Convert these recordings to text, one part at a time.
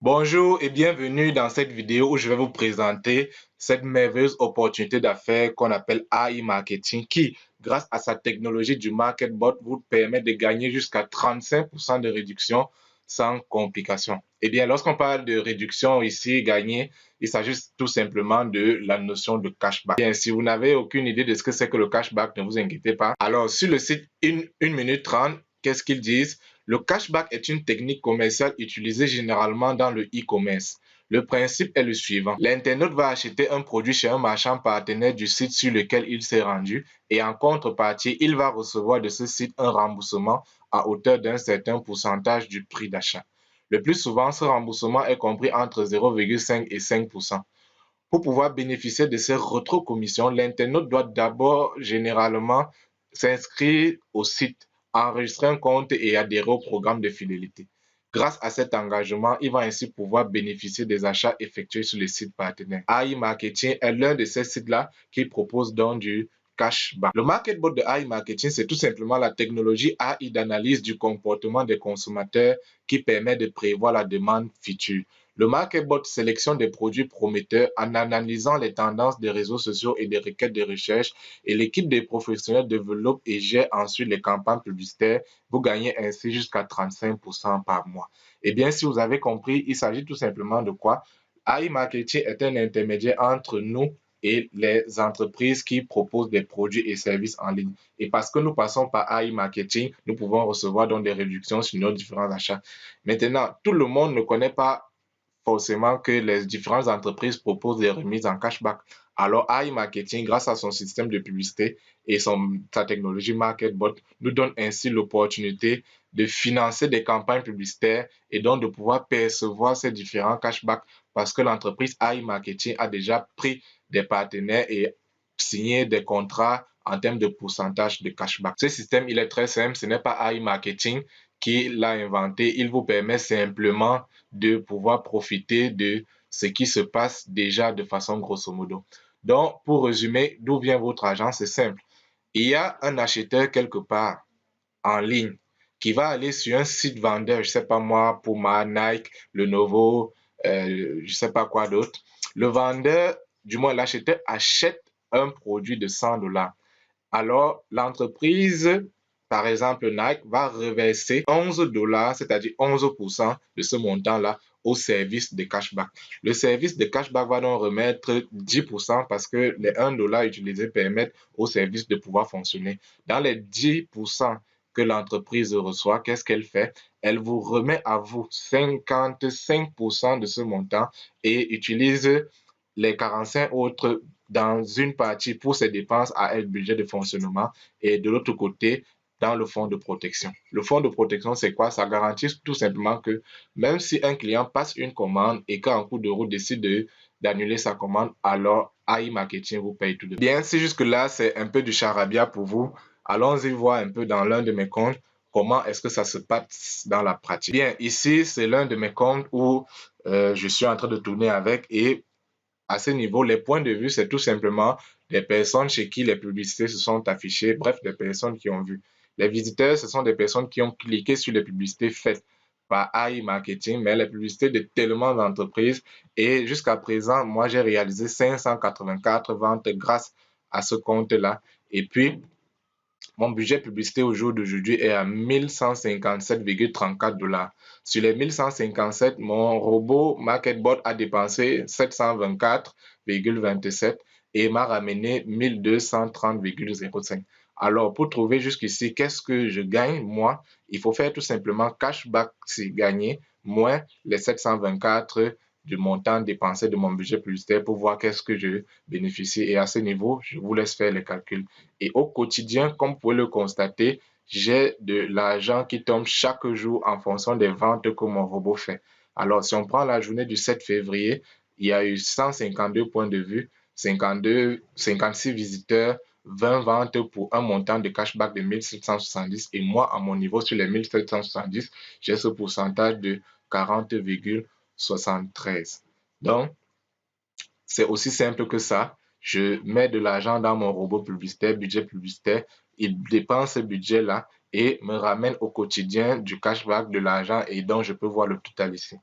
Bonjour et bienvenue dans cette vidéo où je vais vous présenter cette merveilleuse opportunité d'affaires qu'on appelle AI Marketing qui, grâce à sa technologie du MarketBot, vous permet de gagner jusqu'à 35% de réduction sans complication. Eh bien, lorsqu'on parle de réduction ici, gagner, il s'agit tout simplement de la notion de cashback. Bien, si vous n'avez aucune idée de ce que c'est que le cashback, ne vous inquiétez pas. Alors, sur le site 1 minute 30, qu'est-ce qu'ils disent? Le cashback est une technique commerciale utilisée généralement dans le e-commerce. Le principe est le suivant. L'internaute va acheter un produit chez un marchand partenaire du site sur lequel il s'est rendu et en contrepartie, il va recevoir de ce site un remboursement à hauteur d'un certain pourcentage du prix d'achat. Le plus souvent, ce remboursement est compris entre 0,5 et 5%. Pour pouvoir bénéficier de ces rétrocommissions, l'internaute doit d'abord généralement s'inscrire au site, enregistrer un compte et adhérer au programme de fidélité. Grâce à cet engagement, il va ainsi pouvoir bénéficier des achats effectués sur les sites partenaires. AI Marketing est l'un de ces sites-là qui propose donc du cashback. Le marketbot de AI Marketing, c'est tout simplement la technologie AI d'analyse du comportement des consommateurs qui permet de prévoir la demande future. Le marketbot sélectionne des produits prometteurs en analysant les tendances des réseaux sociaux et des requêtes de recherche et l'équipe des professionnels développe et gère ensuite les campagnes publicitaires. Vous gagnez ainsi jusqu'à 35% par mois. Eh bien, si vous avez compris, il s'agit tout simplement de quoi? AI Marketing est un intermédiaire entre nous et les entreprises qui proposent des produits et services en ligne. Et parce que nous passons par AI Marketing, nous pouvons recevoir donc des réductions sur nos différents achats. Maintenant, tout le monde ne connaît pas forcément que les différentes entreprises proposent des remises en cashback. Alors, AI Marketing, grâce à son système de publicité et sa technologie MarketBot, nous donne ainsi l'opportunité de financer des campagnes publicitaires et donc de pouvoir percevoir ces différents cashbacks parce que l'entreprise AI Marketing a déjà pris des partenaires et signé des contrats en termes de pourcentage de cashback. Ce système, il est très simple. Ce n'est pas AI Marketing qui l'a inventé. Il vous permet simplement de pouvoir profiter de ce qui se passe déjà de façon grosso modo. Donc, pour résumer, d'où vient votre argent? C'est simple. Il y a un acheteur quelque part en ligne qui va aller sur un site vendeur, je ne sais pas moi, Puma, Nike, Lenovo, je ne sais pas quoi d'autre. Le vendeur, du moins l'acheteur, achète un produit de 100 dollars. Alors, l'entreprise, par exemple Nike, va reverser 11 dollars, c'est-à-dire 11% de ce montant-là au service de cashback. Le service de cashback va donc remettre 10% parce que les 1 dollar utilisés permettent au service de pouvoir fonctionner. Dans les 10% que l'entreprise reçoit, qu'est-ce qu'elle fait? Elle vous remet à vous 55% de ce montant et utilise les 45 autres dans une partie pour ses dépenses à elle, budget de fonctionnement, et de l'autre côté, dans le fonds de protection. Le fonds de protection, c'est quoi? Ça garantit tout simplement que même si un client passe une commande et qu'en cours de route décide d'annuler sa commande, alors AI Marketing vous paye tout de suite. Bien, si jusque-là, c'est un peu du charabia pour vous, allons-y voir un peu dans l'un de mes comptes comment est-ce que ça se passe dans la pratique. Bien, ici, c'est l'un de mes comptes où je suis en train de tourner avec et à ce niveau, les points de vue, c'est tout simplement des personnes chez qui les publicités se sont affichées, bref, des personnes qui ont vu. Les visiteurs, ce sont des personnes qui ont cliqué sur les publicités faites par AI Marketing, mais les publicités de tellement d'entreprises. Et jusqu'à présent, moi, j'ai réalisé 584 ventes grâce à ce compte-là. Et puis, mon budget publicité au jour d'aujourd'hui est à 1157,34 dollars. Sur les 1157, mon robot MarketBot a dépensé 724,27 et m'a ramené 1230,05. Alors, pour trouver jusqu'ici, qu'est-ce que je gagne? Moi, il faut faire tout simplement cashback si gagné, moins les 724 du montant dépensé de mon budget publicitaire pour voir qu'est-ce que je bénéficie. Et à ce niveau, je vous laisse faire les calculs. Et au quotidien, comme vous pouvez le constater, j'ai de l'argent qui tombe chaque jour en fonction des ventes que mon robot fait. Alors, si on prend la journée du 7 février, il y a eu 152 points de vue, 56 visiteurs, 20 ventes pour un montant de cashback de 1770. Et moi, à mon niveau, sur les 1770, j'ai ce pourcentage de 40,73. Donc, c'est aussi simple que ça. Je mets de l'argent dans mon robot publicitaire, budget publicitaire. Il dépense ce budget-là et me ramène au quotidien du cashback de l'argent et donc je peux voir le total ici.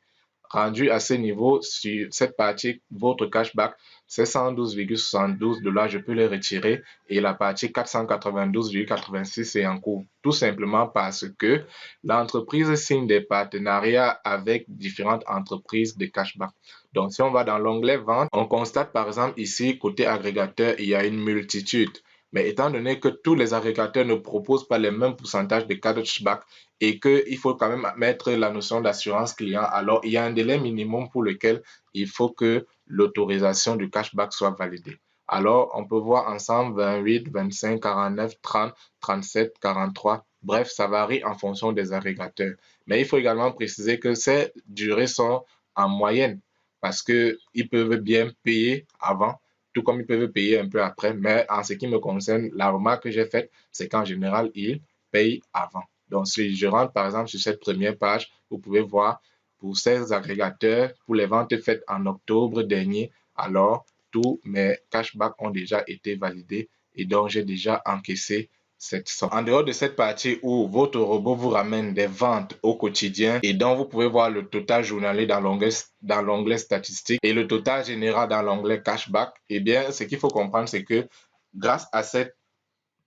Rendu à ce niveau, sur cette partie, votre cashback, c'est 112,72 $, je peux le retirer et la partie 492,86 est en cours. Tout simplement parce que l'entreprise signe des partenariats avec différentes entreprises de cashback. Donc, si on va dans l'onglet vente, on constate par exemple ici, côté agrégateur, il y a une multitude. Mais étant donné que tous les agrégateurs ne proposent pas les mêmes pourcentages de cashback et qu'il faut quand même mettre la notion d'assurance client, alors il y a un délai minimum pour lequel il faut que l'autorisation du cashback soit validée. Alors, on peut voir ensemble 28, 25, 49, 30, 37, 43. Bref, ça varie en fonction des agrégateurs. Mais il faut également préciser que ces durées sont en moyenne parce qu'ils peuvent bien payer avant, tout comme ils peuvent payer un peu après. Mais en ce qui me concerne, la remarque que j'ai faite, c'est qu'en général, ils payent avant. Donc, si je rentre par exemple sur cette première page, vous pouvez voir pour ces agrégateurs, pour les ventes faites en octobre dernier, alors tous mes cashbacks ont déjà été validés et donc j'ai déjà encaissé cette somme. En dehors de cette partie où votre robot vous ramène des ventes au quotidien et donc vous pouvez voir le total journalier dans l'onglet statistique et le total général dans l'onglet cashback, eh bien, ce qu'il faut comprendre, c'est que grâce à cette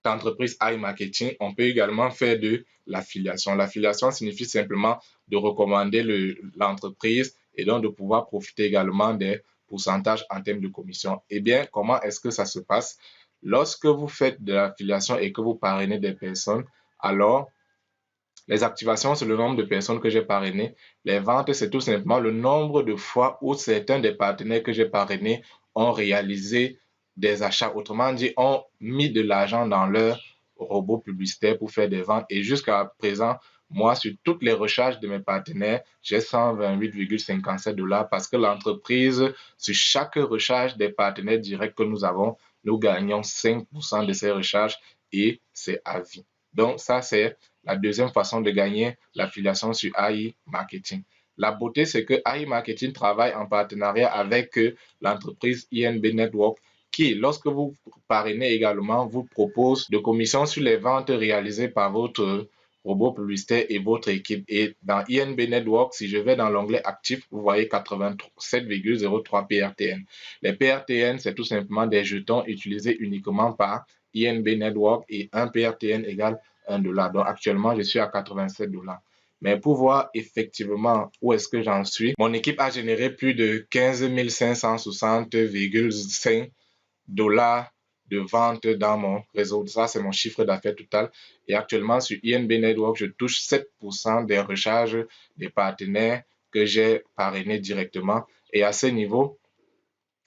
entreprise iMarketing, on peut également faire de l'affiliation. L'affiliation signifie simplement de recommander l'entreprise et donc de pouvoir profiter également des pourcentages en termes de commission. Eh bien, comment est-ce que ça se passe? Lorsque vous faites de l'affiliation et que vous parrainez des personnes, alors les activations, c'est le nombre de personnes que j'ai parrainées. Les ventes, c'est tout simplement le nombre de fois où certains des partenaires que j'ai parrainés ont réalisé des achats. Autrement dit, ont mis de l'argent dans leur robot publicitaire pour faire des ventes. Et jusqu'à présent, moi, sur toutes les recharges de mes partenaires, j'ai 128,57 $ parce que l'entreprise, sur chaque recharge des partenaires directs que nous avons, nous gagnons 5% de ces recharges et c'est à vie. Donc, ça, c'est la deuxième façon de gagner l'affiliation sur AI Marketing. La beauté, c'est que AI Marketing travaille en partenariat avec l'entreprise INB Network qui, lorsque vous parrainez également, vous propose de commissions sur les ventes réalisées par votre robot publicitaire et votre équipe. Et dans INB Network, si je vais dans l'onglet actif, vous voyez 87,03 PRTN. Les PRTN, c'est tout simplement des jetons utilisés uniquement par INB Network et un PRTN égale 1 $. Donc actuellement, je suis à 87 $. Mais pour voir effectivement où est-ce que j'en suis, mon équipe a généré plus de 15 560,5 $ de vente dans mon réseau. Ça, c'est mon chiffre d'affaires total. Et actuellement, sur INB Network, je touche 7% des recharges des partenaires que j'ai parrainés directement. Et à ce niveau,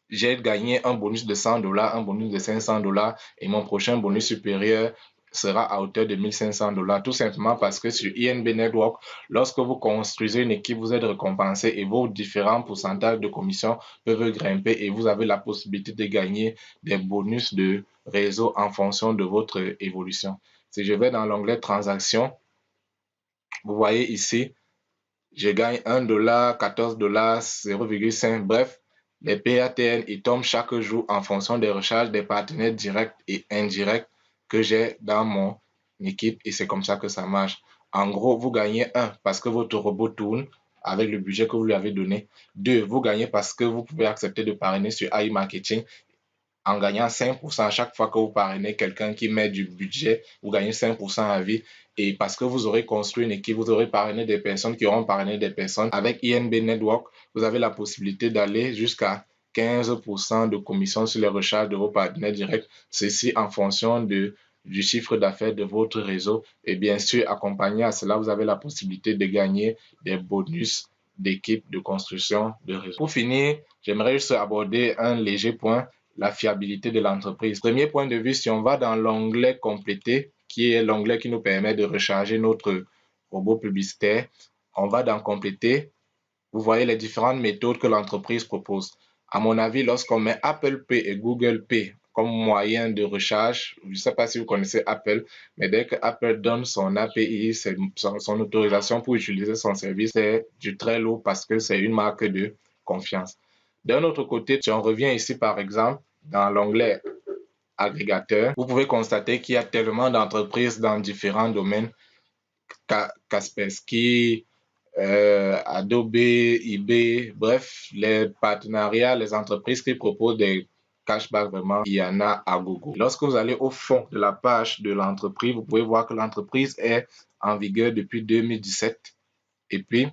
j'ai gagné un bonus de 100 $, un bonus de 500 $ et mon prochain bonus supérieur sera à hauteur de 1500 $. Tout simplement parce que sur INB Network, lorsque vous construisez une équipe, vous êtes récompensé et vos différents pourcentages de commission peuvent grimper et vous avez la possibilité de gagner des bonus de réseau en fonction de votre évolution. Si je vais dans l'onglet transactions, vous voyez ici, je gagne 1 $, 14 $, 0,5. Bref, les PATN, ils tombent chaque jour en fonction des recharges des partenaires directs et indirects que j'ai dans mon équipe et c'est comme ça que ça marche. En gros, vous gagnez 1 parce que votre robot tourne avec le budget que vous lui avez donné. 2, vous gagnez parce que vous pouvez accepter de parrainer sur AI Marketing en gagnant 5% à chaque fois que vous parrainez quelqu'un qui met du budget, vous gagnez 5% à vie. Et parce que vous aurez construit une équipe, vous aurez parrainé des personnes qui auront parrainé des personnes. Avec INB Network, vous avez la possibilité d'aller jusqu'à 15% de commission sur les recharges de vos partenaires directs. Ceci en fonction du chiffre d'affaires de votre réseau. Et bien sûr, accompagné à cela, vous avez la possibilité de gagner des bonus d'équipe de construction de réseau. Pour finir, j'aimerais juste aborder un léger point, la fiabilité de l'entreprise. Premier point de vue, si on va dans l'onglet compléter, qui est l'onglet qui nous permet de recharger notre robot publicitaire, on va dans compléter. Vous voyez les différentes méthodes que l'entreprise propose. À mon avis, lorsqu'on met Apple Pay et Google Pay comme moyen de recharge, je ne sais pas si vous connaissez Apple, mais dès que Apple donne son API, son autorisation pour utiliser son service, c'est du très lourd parce que c'est une marque de confiance. D'un autre côté, si on revient ici par exemple dans l'onglet agrégateur, vous pouvez constater qu'il y a tellement d'entreprises dans différents domaines, Kaspersky, Adobe, eBay, bref, les partenariats, les entreprises qui proposent des cashbacks, vraiment, il y en a à gogo. Lorsque vous allez au fond de la page de l'entreprise, vous pouvez voir que l'entreprise est en vigueur depuis 2017. Et puis,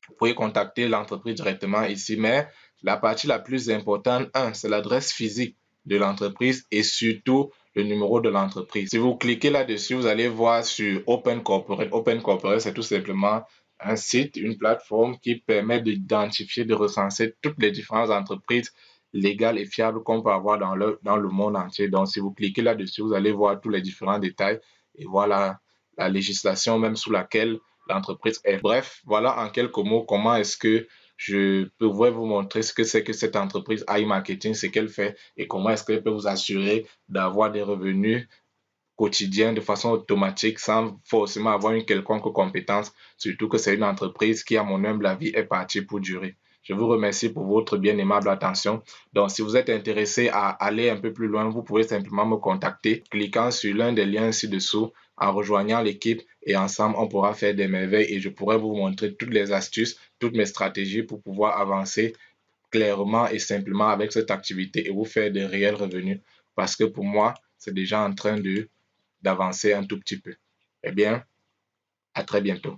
vous pouvez contacter l'entreprise directement ici, mais la partie la plus importante, c'est l'adresse physique de l'entreprise et surtout le numéro de l'entreprise. Si vous cliquez là-dessus, vous allez voir sur Open Corporate. Open Corporate, c'est tout simplement un site, une plateforme qui permet d'identifier, de recenser toutes les différentes entreprises légales et fiables qu'on peut avoir dans le monde entier. Donc, si vous cliquez là-dessus, vous allez voir tous les différents détails et voilà la législation même sous laquelle l'entreprise est. Bref, voilà en quelques mots comment est-ce que je pourrais vous montrer ce que c'est que cette entreprise iMarketing, ce qu'elle fait et comment est-ce qu'elle peut vous assurer d'avoir des revenus quotidiens de façon automatique sans forcément avoir une quelconque compétence, surtout que c'est une entreprise qui, à mon humble avis, est partie pour durer. Je vous remercie pour votre bien aimable attention. Donc, si vous êtes intéressé à aller un peu plus loin, vous pouvez simplement me contacter, cliquant sur l'un des liens ci-dessous, en rejoignant l'équipe et ensemble, on pourra faire des merveilles et je pourrai vous montrer toutes les astuces, toutes mes stratégies pour pouvoir avancer clairement et simplement avec cette activité et vous faire des réels revenus. Parce que pour moi, c'est déjà en train d'avancer un tout petit peu. Eh bien, à très bientôt.